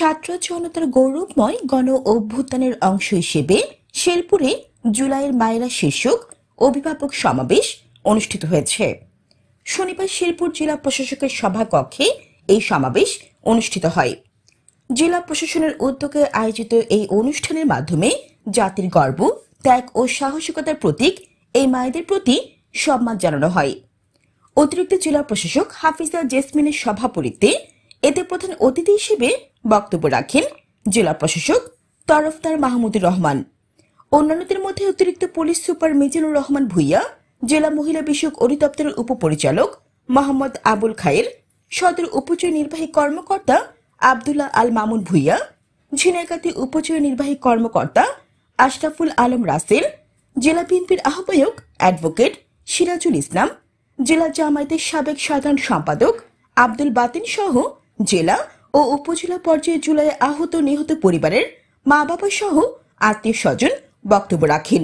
ছাত্র জনতার গৌরবময় গণ অভ্যুত্থানের অংশ হিসেবে শেরপুরে জুলাইয়ের মায়েরা শীর্ষক অভিভাবক সমাবেশ অনুষ্ঠিত হয়েছে। শনিবার শেরপুর জেলা প্রশাসকের সভাকক্ষে এই সমাবেশ অনুষ্ঠিত হয়। জেলা প্রশাসনের উদ্যোগে আয়োজিত এই অনুষ্ঠানের মাধ্যমে জাতির গর্ব, ত্যাগ ও সাহসিকতার প্রতীক এই মায়েদের প্রতি সম্মান জানানো হয়। অতিরিক্ত জেলা প্রশাসক হাফিজা জেসমিনের সভাপতিত্বে এতে প্রধান অতিথি হিসেবে বক্তব্য রাখেন জেলা প্রশাসক তরফদার মাহমুদুর রহমান। অন্যান্যদের মধ্যে অতিরিক্ত পুলিশ সুপার মিজানুর রহমান ভূঁইয়া, জেলা মহিলা বিষয়ক অধিদপ্তরের উপপরিচালক মোহাম্মদ আবুল খায়ের, সদর উপজেলা নির্বাহী কর্মকর্তা আব্দুল্লাহ আল মামুন ভূঁইয়া, ঝিনাইগাতি উপজেলা নির্বাহী কর্মকর্তা আশরাফুল আলম রাসেল, জেলা বিএনপির আহ্বায়ক অ্যাডভোকেট সিরাজুল ইসলাম, জেলা জামায়াতের সাবেক সাধারণ সম্পাদক আব্দুল বাতিন সহ জেলা ও উপজেলা পর্যায়ে জুলাইয়ে আহত নিহত পরিবারের মা বাবা সহ আত্মীয় স্বজন বক্তব্য রাখেন।